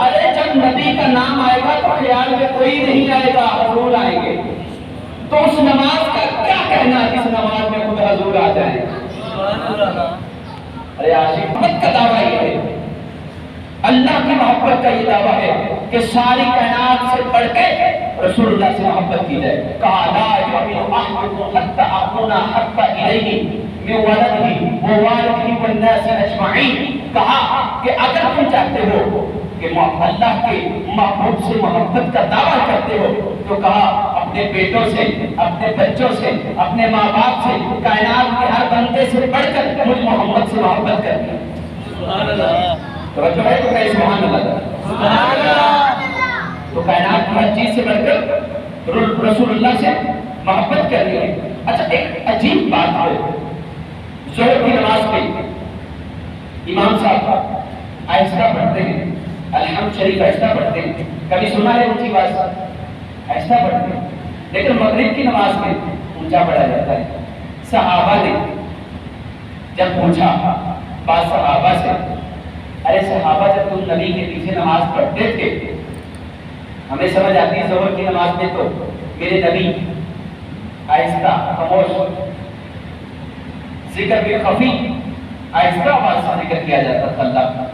ارے جب نبی کا نام آئے گا تو خیال میں کوئی نہیں آئے گا، حضور آئیں گے، تو اس نماز کا کیا کہنا جس نماز میں خود حضور آ جائیں؟ ارے عاشق محبت کا دعویٰ یہ ہے، اللہ کی محبت کا یہ دعویٰ ہے کہ ساری کائنات سے بڑھ کے رسول اللہ سے محبت کی جائے۔ کہا لا یؤمن احدکم حتی اکون احب الیہ من ولدہ ووالدہ والناس اجمعین۔ کہا کہ اگر تم چاہتے ہو کہ اللہ کے محبوب سے محبت کا دعویٰ کرتے ہو تو کہا اپنے بیٹوں سے، اپنے بچوں سے، اپنے ماں باپ سے، کائنات کے ہر بندے سے بڑھ کر مجھ محمد سے محبت کرتے ہیں۔ سبحان اللہ۔ توجہ ہے تو کہیں سبحان اللہ۔ سبحان اللہ۔ تو کائنات کی ہر چیز سے بڑھ کر رسول اللہ سے محبت کرنی ہے۔ اچھا ایک عجیب بات ہے، ظہر کی نماز پہ امام صاحب آہستہ پڑھتے ہیں، الحمد شریف آہستہ پڑھتے ہیں، کبھی سنا ہے اونچی آواز؟ آہستہ پڑھتے ہیں، لیکن مغرب کی نماز میں اونچا پڑھا جاتا ہے۔ صحابہ نے جب پوچھا بعض صحابہ سے، ارے صحابہ جب تم نبی کے پیچھے نماز پڑھتے تھے، ہمیں سمجھ آتی ہے ظہر کی نماز میں تو میرے نبی آہستہ خاموش، ذکر بھی خفی، آہستہ آواز سے ذکر کیا جاتا تھا اللہ کا،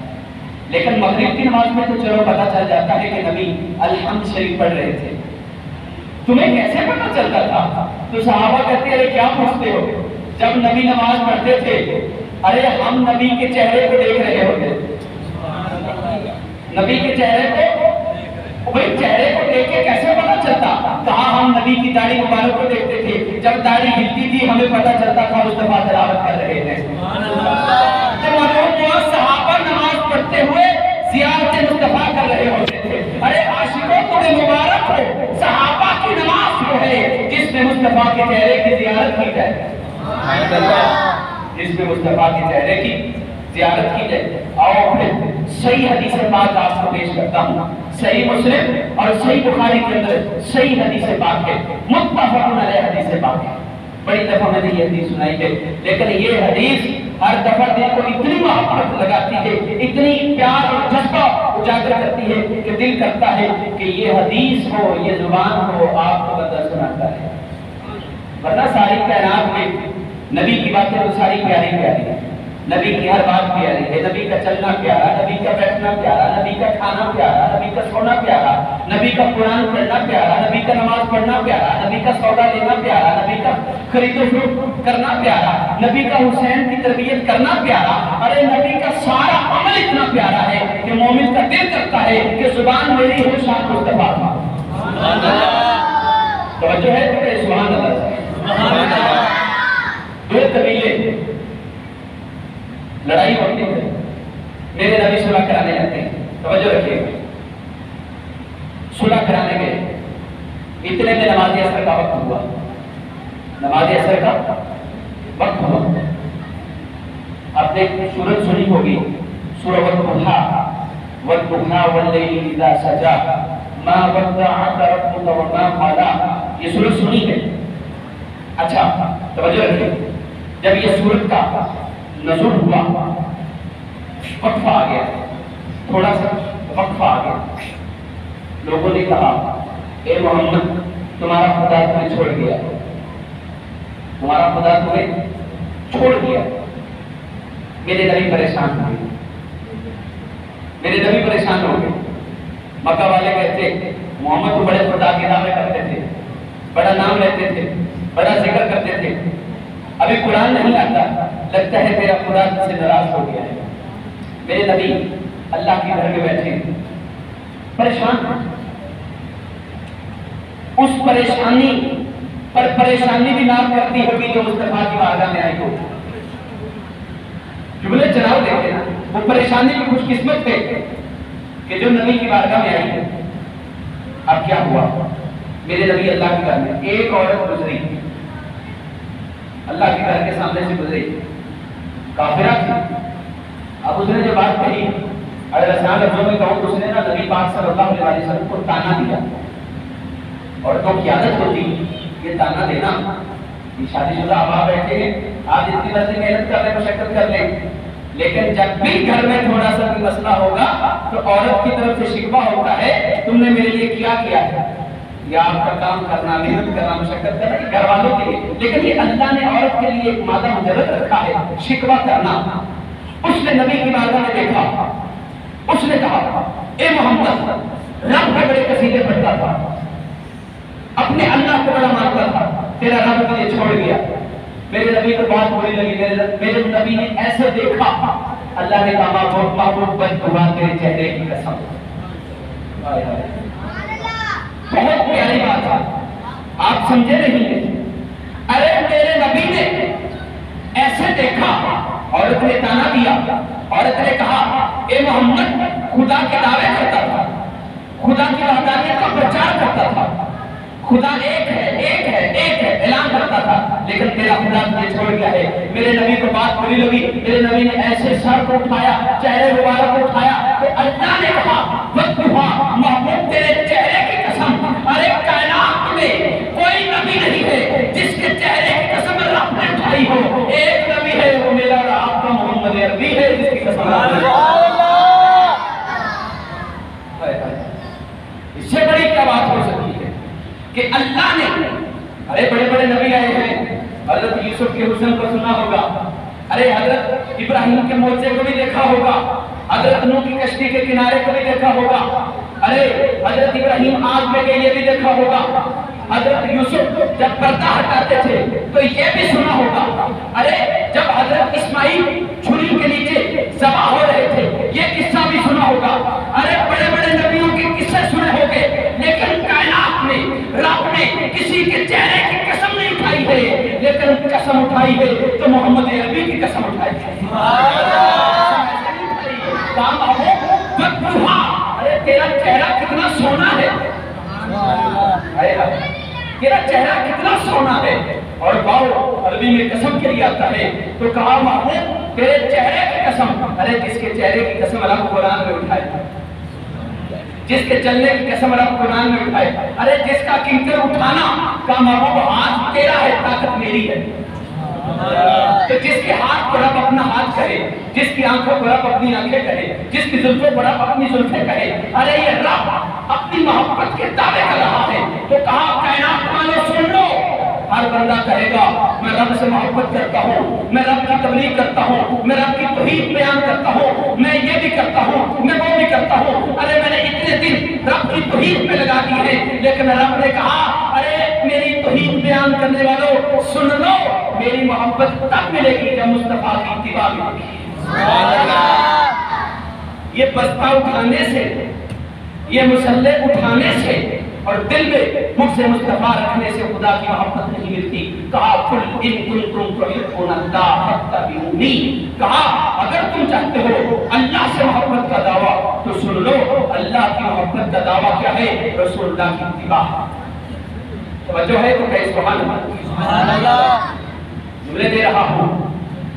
لیکن مغرب کی نماز میں تو چلو پتہ چل جاتا ہے کہ نبی الحمد شریف پڑھ رہے تھے، تمہیں کیسے پتہ چلتا تھا؟ تو صحابہ کہتے ہیں ارے کیا پوچھتے ہو، جب نبی نماز پڑھتے تھے ارے ہم نبی کے چہرے کو دیکھ رہے ہوتے، نبی کے چہرے کو، بھئی چہرے کو دیکھ کے کیسے پتہ چلتا؟ کہا ہم نبی کی داڑھی مبارک کو دیکھتے تھے، جب داڑھی ہلتی تھی ہمیں پتہ چلتا تھا مصطفیٰ تلاوت کر رہے ہیں۔ تو معلوم صحابہ نماز پڑھتے ہوئے زیارت مصطفیٰ کر رہے ہوتے تھے۔ ارے عاشقوں تمہیں مبارک ہو، صحابہ کی نماز وہ ہے جس میں مصطفیٰ کے چہرے کی زیارت کی جائے، جس میں مصطفیٰ کے چہرے کی زیارت کی جائے۔ اور پھر صحیح حدیث پاک آپ کو پیش کرتا ہوں، صحیح مسلم اور صحیح بخاری کے اندر صحیح حدیث پاک ہے، متفق علیہ حدیث پاک ہے۔ بڑی دفعہ میں نے یہ حدیث سنائی ہے، لیکن یہ حدیث ہر دفعہ دل کو اتنی محبت لگاتی ہے، اتنی پیار اور جذبہ اجاگر کرتی ہے کہ دل کرتا ہے کہ یہ حدیث ہو، یہ زبان ہو، آپ کو بندہ سناتا ہے۔ ورنہ ساری کائنات میں نبی کی باتیں تو ساری پیاری پیاری ہیں، نبی کی ہر بات پیاری ہے، نبی کا چلنا پیارا، نبی کا بیٹھنا پیارا، نبی کا کھانا پیارا، نبی کا سونا پیارا، نبی کا قرآن پڑھنا پیارا، نبی کا نماز پڑھنا پیارا، نبی کا سودا لینا پیارا، نبی کا خرید و فروخت کرنا پیارا، نبی کا حسین کی تربیت کرنا پیارا۔ ارے نبی کا سارا عمل اتنا پیارا ہے کہ مومن کا دل کرتا ہے کہ زبان میری ہو شان مصطفیٰ کا۔ توجہ ہے کہ سبحان اللہ۔ دو قبیلے لڑائی ہوتی ہے، میرے نبی صلح کرانے جاتے ہیں، توجہ رکھیے، صلح کرانے گئے، اتنے میں نماز عصر کا وقت ہوا، نماز عصر کا وقت ہوا۔ اب دیکھ سورج سنی ہوگی، سورہ والضحیٰ والضحیٰ واللیل اذا سجا ما ودعک ربک وما قلی، یہ سورج سنی ہے۔ اچھا توجہ رکھیے، جب یہ سورج کا نزول ہوا، وقفہ آ گیا، تھوڑا سا وقفہ آ گیا، لوگوں نے کہا اے محمد تمہارا خدا تمہیں چھوڑ گیا، تمہارا خدا تمہیں چھوڑ گیا۔ میرے نبی پریشان ہو گئے، میرے نبی پریشان ہو گئے۔ مکہ والے کہتے محمد تو بڑے خدا کے دعوے کرتے تھے، بڑا نام لیتے تھے، بڑا ذکر کرتے تھے، ابھی قرآن نہیں آتا، لگتا ہے تیرا خدا تجھ سے ناراض ہو گیا ہے۔ میرے نبی اللہ کے گھر میں بیٹھے پریشان، اس پریشانی پر پریشانی بھی نام کرتی ہوگی جو مصطفیٰ کی بارگاہ میں آئی ہو۔ جملے چناؤ دیکھتے نا، وہ پریشانی کی خوش قسمت تھے کہ جو نبی کی بارگاہ میں آئی ہے۔ اب کیا ہوا؟ میرے نبی اللہ کے گھر میں ایک عورت گزری، اللہ کے گھر کے سامنے سے گزری، کافرہ تھی۔ اب اس نے جو بات کہی، اگر آسان لفظوں میں کہوں تو اس نے نا نبی پاک صلی اللہ علیہ وسلم کو تانا دیا، اور تو کی عادت ہوتی یہ تانا دینا۔ یہ شادی شدہ آپ بیٹھے ہیں، آپ اتنی مرضی محنت کر لیں، مشقت کر لیں، لیکن جب بھی گھر میں تھوڑا سا بھی مسئلہ ہوگا تو عورت کی طرف سے شکوہ ہوتا ہے تم نے میرے لیے کیا ہے، یا آپ کا کام کرنا، محنت کرنا، مشقت کرنا گھر والوں کے لیے، لیکن یہ اللہ نے عورت کے لیے ایک مادہ مجرد رکھا ہے، شکوہ کرنا۔ اس نے نبی کی بارگاہ میں دیکھا، اس نے کہا اے محمد، رب کے بڑے قصیدے پڑھتا تھا، اپنے اللہ کو بڑا مانتا تھا، تیرا رب تجھے چھوڑ گیا۔ میرے نبی کو بات بری لگی، میرے نبی نے ایسے دیکھا، اللہ نے کہا محبوب بد دعا تیرے چہرے کی قسم۔ بہت پیاری بات ہے، آپ سمجھے نہیں ہیں؟ ارے میرے نبی نے ایسے دیکھا، عورت نے تانا دیا، عورت نے کہا اے محمد، خدا کے دعوے کرتا تھا، خدا کی وحدانیت کا پرچار کرتا تھا، خدا ایک ہے ایک ہے ایک ہے اعلان کرتا تھا، لیکن تیرا خدا تجھے چھوڑ گیا ہے۔ میرے نبی کو بات بری لگی، میرے نبی نے ایسے سر کو اٹھایا، چہرے مبارک کو اٹھایا تو اللہ نے کہا وَدُّہَا، محبوب تیرے چہرے کی قسم، ارے کائنات میں کوئی نبی نہیں ہے جس کے چہرے کی قسم رب نے اٹھائی ہو، ایک نبی ہے وہ میرا اور آپ کا محمد عربی ہے جس کی قسم اس سے بڑی کیا بات ہو سکتی ہے کہ اللہ نے، ارے بڑے بڑے نبی آئے ہیں، حضرت یوسف کے حسن کو سنا ہوگا، ارے حضرت ابراہیم کے معجزے کو بھی دیکھا ہوگا، حضرت نوح کی کشتی کے کنارے کو بھی دیکھا ہوگا، ارے حضرت ابراہیم آگ میں گئے یہ بھی دیکھا ہوگا، حضرت یوسف جب پردہ ہٹاتے تھے تو یہ بھی سنا ہوگا، ارے جب حضرت اسماعیل چھری کے نیچے ذبح ہو رہے تھے یہ قصہ بھی سنا ہوگا، ارے بڑے بڑے نبیوں کے قصے سنے ہوگے، لیکن کائنات میں رب نے کسی کے چہرے کی قسم نہیں اٹھائی ہے، لیکن قسم اٹھائی ہے تو محمد عربی کی قسم اٹھائی ہے۔ ارے تیرا چہرہ کتنا سونا ہے، تیرا چہرہ کتنا سونا ہے، اور باؤ عربی میں قسم کے لیے آتا ہے تو کہا محمود تیرے چہرے کی قسم، ارے جس کے چہرے کی قسم اللہ قرآن میں اٹھائے، جس کے چلنے کی قسم رب قرآن میں اٹھائے، ارے جس کا کنکر اٹھانا کا محبوب ہاتھ تیرا ہے، طاقت میری ہے، تو جس کے ہاتھ کو رب اپنا ہاتھ کہے، جس کی آنکھوں کو رب اپنی آنکھیں کہے، جس کی زلفوں کو رب اپنی زلفیں کہے، ارے یہ رب اپنی محبت کے دعوے کر رہا ہے، تو کہا کائنات والوں سن لو، ہر بندہ کہے گا میں رب سے محبت کرتا ہوں، میں رب کی تبلیغ کرتا ہوں، میں رب کی توحید بیان کرتا ہوں، میں یہ بھی کرتا ہوں، میں وہ بھی کرتا ہوں، ارے میں نے اتنے دن رب کی توحید پہ لگا دی ہے، لیکن رب نے کہا ارے میری توحید بیان کرنے والوں سن لو، میری محبت تب ملے گی جب مصطفیٰ کی اتباع ہوگی۔ یہ بستہ اٹھانے سے، یہ مسلح اٹھانے سے اور دل میں مجھ سے مصطفیٰ رکھنے سے خدا کی محبت نہیں ملتی۔ کہا قل ان کنتم تحبون اللہ فاتبعونی، کہا اگر تم چاہتے ہو اللہ سے محبت کا دعویٰ تو سن لو، اللہ کی محبت کا دعویٰ کیا ہے؟ رسول اللہ کی اتباع۔ توجہ ہے تو کہ سبحان اللہ، جملے دے رہا ہوں،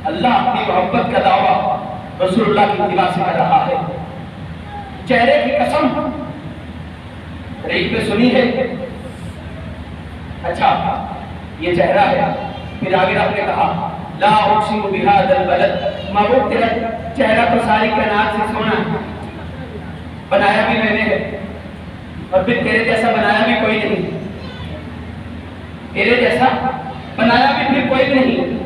اللہ کی محبت کا دعویٰ رسول اللہ کی اتباع سے کر رہا ہے۔ چہرے کی قسم ریت پہ سنی ہے، اچھا یہ چہرہ ہے، پھر آگے آپ نے کہا لا اقسم بہذا البلد، محبوب تیرا چہرہ تو ساری کائنات سے سونا ہے، بنایا بھی میں نے ہے، اور پھر تیرے جیسا بنایا بھی کوئی نہیں، تیرے جیسا بنایا بھی پھر کوئی نہیں،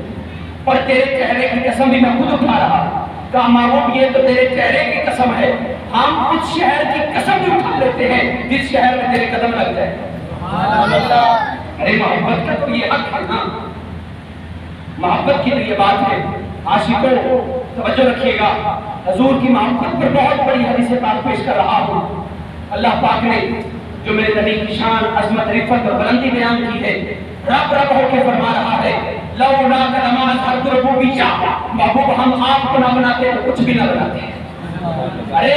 اور تیرے چہرے کی قسم بھی میں خود اٹھا رہا ہوں۔ کہا محبوب یہ تو تیرے چہرے کی قسم ہے، ہم اس شہر کی قسم بھی اٹھا لیتے ہیں جس شہر میں تیرے قدم لگ جائے۔ ارے محبت کا تو یہ حق ہے نا، محبت کی تو یہ بات ہے۔ عاشقوں توجہ رکھیے گا، حضور کی محبت پر بہت بڑی حدیث پاک پیش کر رہا ہوں۔ اللہ پاک نے جو میرے نبی کی شان، عظمت، رفعت اور بلندی بیان کی ہے، رب رب ہو کے فرما رہا ہے لولا کلمات حرف ربوبیہ، محبوب ہم آپ کو نہ بناتے تو کچھ بھی نہ بناتے۔ ارے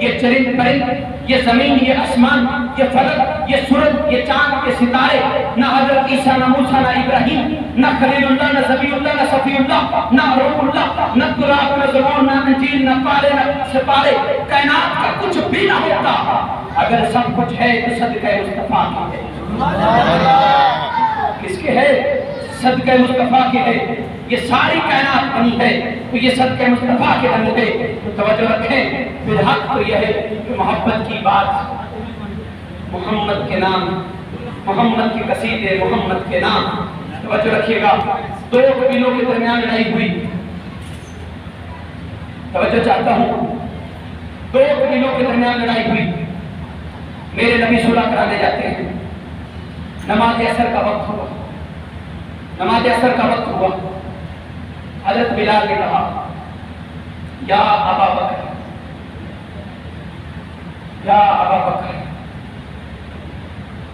یہ چرند پرند، یہ زمین، یہ آسمان، یہ فلک، یہ سورج، یہ چاند، یہ ستارے، نہ حضرت عیسیٰ، نہ موسیٰ، نہ ابراہیم، نہ خلیل اللہ، نہ ذبی اللہ، نہ صفی اللہ، نہ روح اللہ، نہ تراب، نہ زبور، نہ انجیل، نہ پارے، نہ ستارے، کائنات کا کچھ بھی نہ ہوتا اگر سب کچھ ہے تو صدقہ مصطفیٰ کا ہے۔ کس کے ہے؟ صدقہ مصطفیٰ کے ہے، یہ ساری کائنات بنی ہے تو یہ صدقہ مصطفیٰ کے بنی ہے۔ تو توجہ رکھیں، بالحق تو یہ ہے کہ محبت کی بات، محمد کے نام، محمد کے قصیدے، محمد کے نام، توجہ رکھیے گا۔ دو قبیلوں کے درمیان لڑائی ہوئی، توجہ چاہتا ہوں، دو قبیلوں کے درمیان لڑائی ہوئی، میرے نبی صلح کرانے جاتے ہیں، نماز عصر کا وقت ہوا، نماز عصر کا وقت ہوا، حضرت بلال نے کہا یا ابا بکر، یا ابا بکر،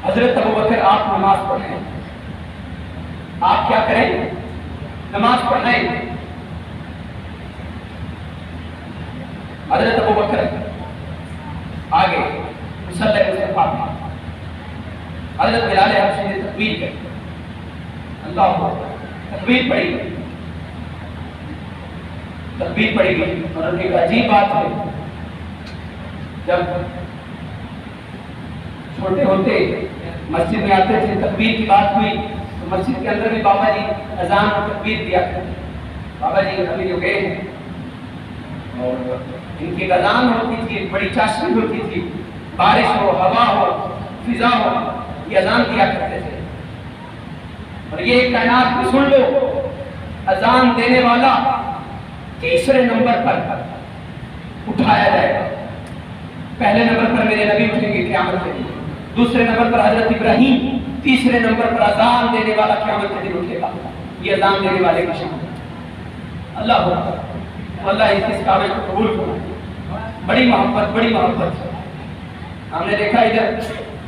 حضرت ابو بکر آپ نماز پڑھیں، آپ کیا کریں؟ نماز پڑھیں۔ حضرت ابو بکر آگے مصلی مصطفیٰ میں، حضرت بلال حبشی نے تکبیر کی، اللہ اکبر، تکبیر پڑھی گئی، تکبیر پڑھی گئی، اور ایک عجیب بات ہے، جب چھوٹے ہوتے مسجد میں آتے تھے، تکبیر کی بات ہوئی تو مسجد کے اندر بھی بابا جی اذان اور تکبیر دیا کرتے، بابا جی ابھی جو گئے ہیں، اور ان کی اذان ہوتی تھی، بڑی چاشنی ہوتی تھی، بارش ہو، ہوا ہو، فضا ہو، یہ اذان دیا کرتے تھے۔ اور یہ کائنات میں سن لو، اذان دینے والا تیسرے نمبر پر اٹھایا جائے گا۔ پہلے نمبر پر میرے نبی اٹھیں گے قیامت کے دن، دوسرے نمبر پر حضرت ابراہیم، تیسرے نمبر پر اذان دینے والا قیامت کے دن اٹھے گا۔ یہ اذان دینے والے کی شان، اللہ اکبر، اللہ اس کامل کو قبول کرے۔ بڑی محبت، بڑی محبت، ہم نے دیکھا ادھر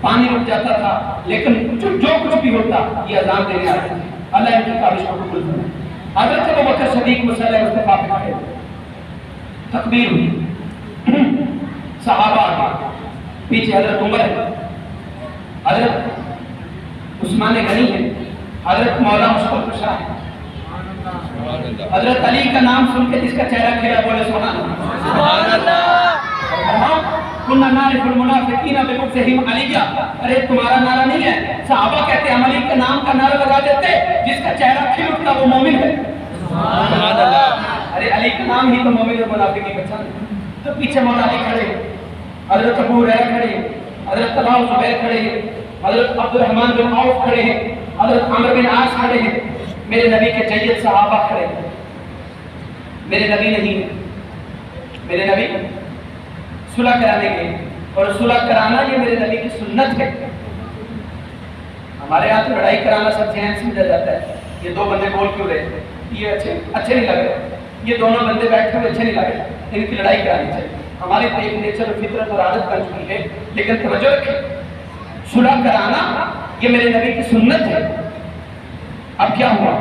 پانی رک جاتا تھا، لیکن جو کچھ بھی ہوتا یہ اذان دینے آتے تھے، اللہ ان کی کاوش کو قبول کرے۔ حضرت ابو بکر صدیق مصلی مصطفیٰ پہ کھڑے، تکبیر ہوئی، صحابہ آگے، پیچھے حضرت عمر ہے، حضرت عثمان غنی ہے، حضرت مولا مشکل کشا ہے، حضرت علی کا نام سن کے جس کا چہرہ کھلا بولے سبحان اللہ، کُنَّا نَعْرِفُ الْمُنَافِقِينَ بِبُغْضِهِمْ عَلِيًّا، ارے تمہارا نعرہ نہیں ہے، صحابہ کہتے ہیں ہم علی کے نام کا نعرہ لگا دیتے، جس کا چہرہ کھل اٹھتا وہ مومن ہے، سبحان اللہ، ارے علی کا نام ہی تو مومن اور منافق کی پہچان ہے۔ تو پیچھے مولا علی کھڑے، حضرت ابو ہریرہ کھڑے، حضرت طلحہ و زبیر کھڑے ہیں، حضرت عبد الرحمن بن عوف کھڑے ہیں، حضرت عمرو بن عاص کھڑے ہیں، میرے نبی کے جید صحابہ کھڑے ہیں، میرے نبی نہیں ہے، میرے نبی صلح کرانے کے، اور صلح کرانا یہ میرے نبی کی سنت ہے۔ ہمارے یہاں تو لڑائی کرانا سب ذہن سمجھا جاتا ہے، یہ دو بندے بول کیوں رہے ہیں، یہ اچھے نہیں لگ رہے، یہ دونوں بندے بیٹھے ہوئے اچھے نہیں لگ رہے، ان کی لڑائی کرانی چاہیے۔ ہماری تو ایک نیچر و فطرت اور عادت بن چکی ہے، لیکن توجہ رکھیں، صلح کرانا یہ میرے نبی کی سنت ہے۔ اب کیا ہوا،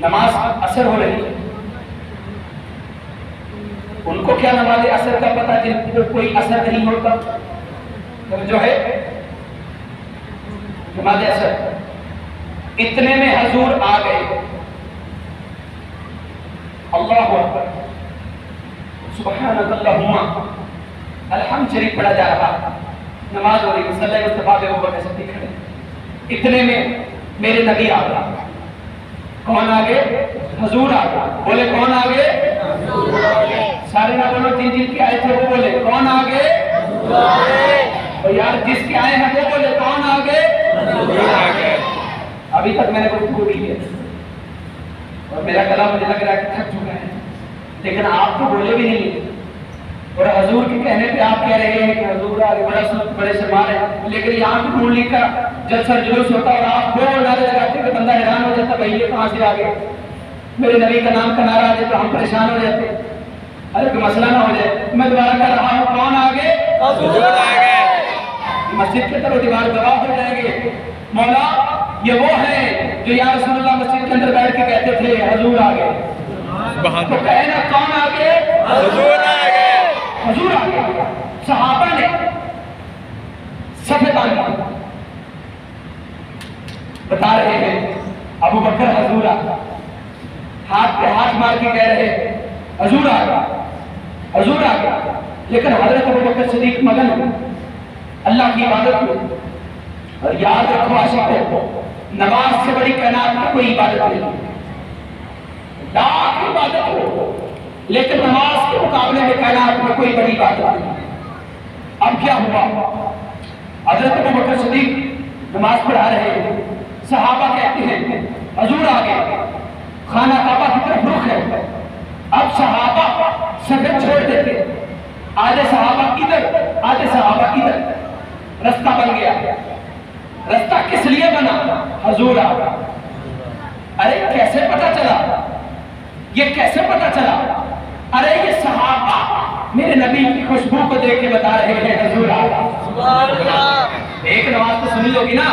نماز اثر ہو رہی ہے، ان کو کیا نماز اثر کا پتہ جن کو کوئی اثر نہیں ہوتا، جو ہے نماز اثر، اتنے میں حضور آ گئے، اللہ اکبر، سبحانک اللہم، الحمد شریف پڑھا جا رہا، نماز ہو رہی، مصلی مصطفیٰ پہ ابو بکر صدیق کھڑے، اتنے میں میرے نبی آ گیا۔ کون آگے؟ حضور آگے، بولے کون آگے؟ سارے نہ بولو، جن جن کے آئے تھے وہ بولے کون آگے؟ اور یار جس کے آئے ہیں وہ بولے کون آگے؟ ابھی تک میں نے گفتگو کی ہے اور میرا گلا مجھے لگ رہا ہے کہ تھک چکا ہے، لیکن آپ تو بولے بھی نہیں، اور حضور کے کہنے پہ آپ کہہ رہے ہیں کہ حضور آگے، بڑے شرمار ہیں، لیکن یہاں پہ مولوی کا جلسہ جلوس ہوتا اور آپ دو نعرے لگاتے کہ بندہ حیران ہو جاتا، بھائی یہ کہاں سے آ گئے، میرے نبی کا نام کا نعرہ آ جائے تو ہم پریشان ہو جاتے، ارے کوئی مسئلہ نہ ہو جائے۔ میں دوبارہ کہہ رہا ہوں، کون آگے؟ حضور آگے۔ مسجد کے طرف دیوار گواہ ہو جائیں گے، مولا یہ وہ ہے جو یا رسول اللہ مسجد کے اندر بیٹھ کے کہتے تھے حضور آگے، تو کہنا کون آگے؟ حضور آگے، حضور آگے۔ صحابہ نے صفے باندھی، بتا رہے ہیں ابو بکر حضور آگا، ہاتھ پہ ہاتھ مار کے کہہ رہے حضور آگا، حضور آگا، لیکن حضرت ابو بکر صدیق مگن اللہ کی عبادت میں، اور یاد رکھو عاشقوں، نماز سے بڑی کائنات میں کوئی عبادت نہیں، لاکھ عبادت ہو لیکن نماز کے مقابلے میں کائنات میں کوئی بڑی عبادت نہیں۔ اب کیا ہوا؟ حضرت ابوبکر صدیق نماز پڑھا رہے ہیں، صحابہ کہتے ہیں حضور آگے خانہ کعبہ کی طرف رخ ہے۔ اب صحابہ سفر چھوڑ دیتے، آدھے صحابہ ادھر آدھے صحابہ ادھر، رستہ بن گیا۔ رستہ کس لیے بنا؟ حضور آگا۔ ارے کیسے پتا چلا؟ یہ کیسے پتا چلا؟ ارے یہ صحابہ میرے نبی کی خوشبو کو دیکھ کے بتا رہے ہیں حضور آگا۔ ایک نماز تو سنی ہوگی نا،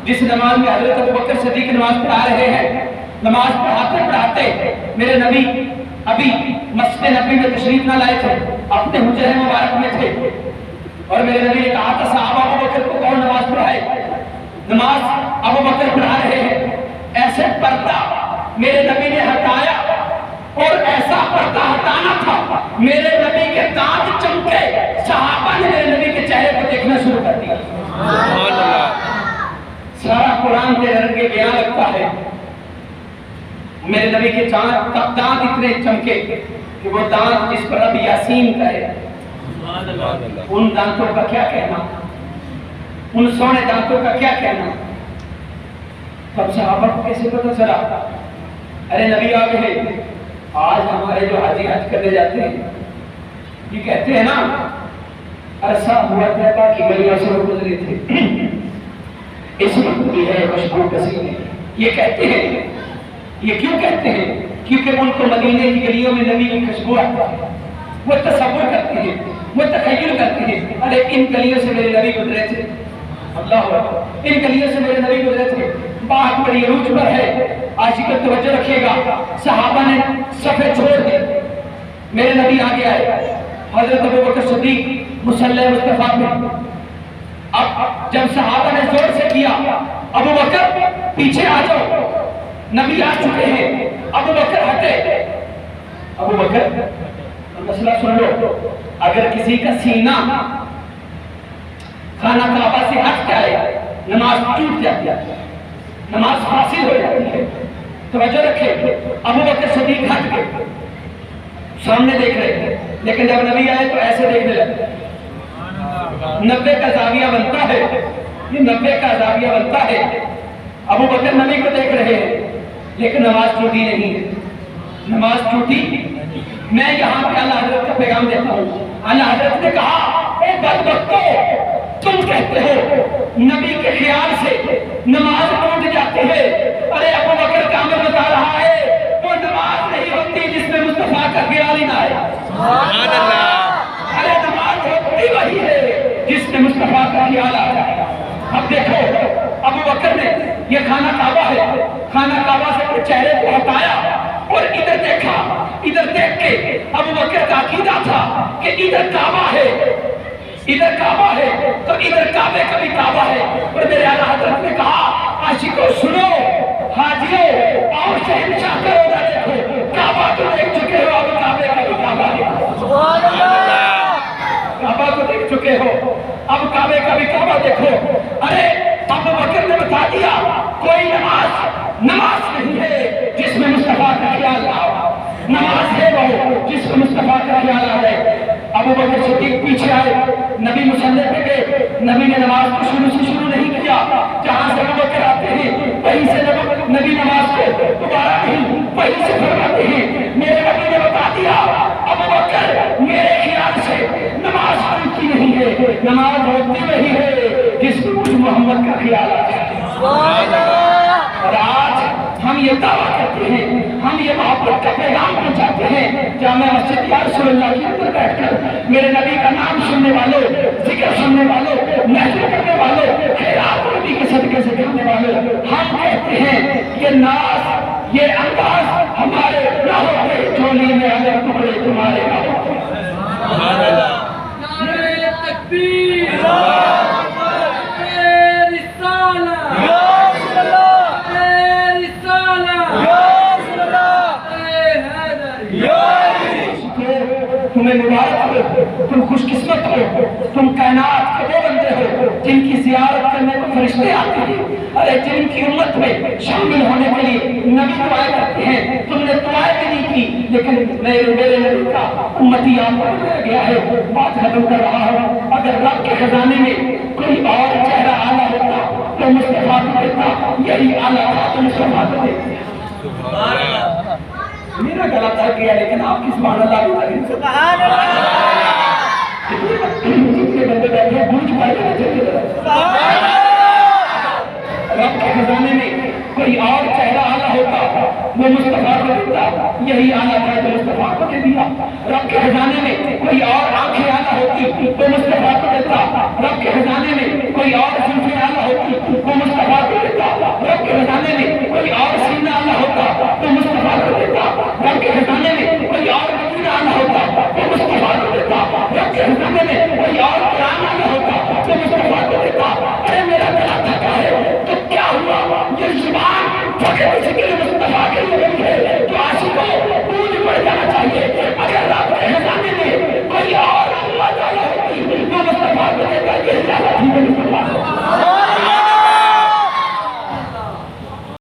جس نماز میں حضرت ابوبکر صدیق نماز پڑھا رہے ہیں، نماز پڑھاتے پڑھاتے میرے نبی ابھی مسجد نبی میں تشریف نہ لائے تھے، اپنے حجرے مبارک میں تھے، اور میرے نبی نے کہا تھا صحابہ ابوبکر کو کون نماز پڑھائے؟ نماز ابوبکر پڑھا رہے ہیں۔ ایسے پردہ میرے نبی نے ہٹایا، اور ایسا پردہ ہٹانا تھا میرے نبی کے دانت چمکے، صحابہ نے میرے نبی کے چہرے کو دیکھنا شروع کر دیا۔ سارا قرآن کے رنگے بیان لگتا ہے، میرے نبی کے دانت اتنے چمکے کہ وہ دانت جس پر رب یاسین کہے، ان دانتوں کا کیا کہنا، ان سونے دانتوں کا کیا کہنا۔ تب صحابہ کو کیسے پتہ چلا؟ ارے نبی آگے ہے۔ آج ہمارے جو حاجی حج کرنے جاتے ہیں یہ کہتے ہیں نا عرصہ ہوا طیبہ کی گلیوں سے گزرے تھے، اس وقت بھی ہے خوشبو کسی میں۔ یہ کہتے ہیں، یہ کیوں کہتے ہیں؟ کیونکہ ان کو مدینے کی گلیوں میں نبی کی خوشبو آتا ہے، وہ تصور کرتے ہیں، وہ تخیل کرتے ہیں، ارے ان گلیوں سے میرے نبی گزرے تھے، اللہ اکبر، ان گلیوں سے میرے نبی گزرے تھے۔ بات بڑی عروج پر ہے، عاشق توجہ رکھیے گا۔ صحابہ نے صفے چھوڑ دی، میرے نبی آگے آئے، حضرت ابوبکر صدیق مصلی مصطفیٰ میں۔ اب جب صحابہ نے زور سے کیا ابوبکر پیچھے آ جاؤ، نبی آ چکے ہیں، ابوبکر ہٹے۔ ابوبکر مسئلہ سن لو، اگر کسی کا سینہ خانہ کعبہ سے ہٹ جائے نماز ٹوٹ جاتی ہے، نماز فاسد ہو جاتی ہے۔ توجہ رکھے، ابوبکر صدیق ہٹ کے سامنے دیکھ رہے تھے، لیکن جب نبی آئے تو ایسے دیکھنے لگے۔ 90 کا زاویہ بنتا ہے، یہ 90 کا زاویہ بنتا ہے۔ ابوبکر نبی کو دیکھ رہے ہیں لیکن نماز ٹوٹی نہیں ہے، نماز ٹوٹی۔ میں یہاں پہ اعلیٰ حضرت کا پیغام دیتا ہوں۔ اعلیٰ حضرت نے کہا اے بدبختو، تم کہتے ہو نبی کے خیال سے نماز ٹوٹ جاتی ہے، ارے ابوبکر کامل بتا رہا ہے وہ نماز نہیں ہوتی جس میں مصطفیٰ کا خیال ہی نہ آئے۔ سبحان اللہ۔ ارے نماز ہوتی وہی ہے جس میں مصطفیٰ کا خیال آ جائے۔ اب دیکھو ابوبکر نے، یہ خانہ کعبہ ہے، خانہ کعبہ سے اپنے چہرے کو ہٹایا اور ادھر دیکھا۔ ادھر دیکھ کے ابوبکر کا عقیدہ تھا کہ ادھر کعبہ ہے، ادھر کعبہ ہے تو ادھر کعبے کا بھی کعبہ ہے۔ اور میرے اعلیٰ حضرت نے کہا عاشقوں سنو، حاجیوں اور شہنشاہ کا روزہ دیکھو، کعبہ تو دیکھ چکے ہو، اب کعبے کا بھی کعبہ ہے۔ سبحان اللہ۔ کعبہ کو دیکھ چکے ہو، اب کعبے کا بھی کعبہ دیکھو۔ ارے ابوبکر نے بتا دیا کوئی نماز نہیں ہے جس میں مصطفیٰ کا خیال نہ ہو، نماز ہے وہ جس میں مصطفیٰ کا خیال آ جائے۔ ابوبکر صدیق پیچھے آئے، نبی مصلی پہ گئے۔ نبی نے نماز کو شروع نہیں کیا، جہاں سے ابوبکر آتے ہیں وہیں سے نبی نماز کو دوبارہ نہیں وہیں سے فرماتے ہیں۔ میرے نبی نے بتا دیا ابوبکر میرے خیال سے نماز ہوتی نہیں ہے، نماز ہوتی وہی ہے جس میں مجھ محمد کا خیال آ جائے۔ اور آج ہم یہ دعویٰ کرتے ہیں، ہم یہ محبت کا پیغام پہنچاتے ہیں، جامع مسجد یا رسول اللہ کے اندر بیٹھ کر میرے نبی کا نام سننے والوں، ذکر سننے والوں، محفل کرنے والوں، خیرات نبی کے صدقے سے کرنے والوں، ہم کہتے ہیں کہ ناز، یہ انداز ہمارے نہ ہوتے، چولی میں اگر ٹکڑے تمہارے نہ ہوتے۔ سبحان اللہ۔ نعرہ تکبیر، تمہیں مبارک ہو، تم خوش قسمت ہو، تم کائنات کے وہ بندے ہو جن کی زیارت کرنے کو فرشتے آتے ہیں، ارے جن کی امت میں شامل ہونے کے لیے نبی دعائیں کرتے ہیں، تم نے دعائیں بھی نہیں کی، لیکن میرے نبی کا امتی آپ کو رہ گیا ہے۔ بات ختم کر رہا ہوں، اگر رب کے خزانے میں کوئی اور چہرہ اعلیٰ ہوتا تو مصطفیٰ کو دیتا، یہی اعلیٰ تھا تو مصطفیٰ کو دیتا۔ میرا گلا تھک گیا لیکن آپ کی سبحان اللہ بھی تعلیم سے سبحان اللہ کتنے بندے بیٹھے گونج پائے چلے رب کے خزانے میں کوئی اور چہرہ اعلیٰ ہوتا وہ مصطفیٰ کو دیتا، یہی اعلیٰ تھا جو مصطفیٰ کو دے دیا۔ رب کے خزانے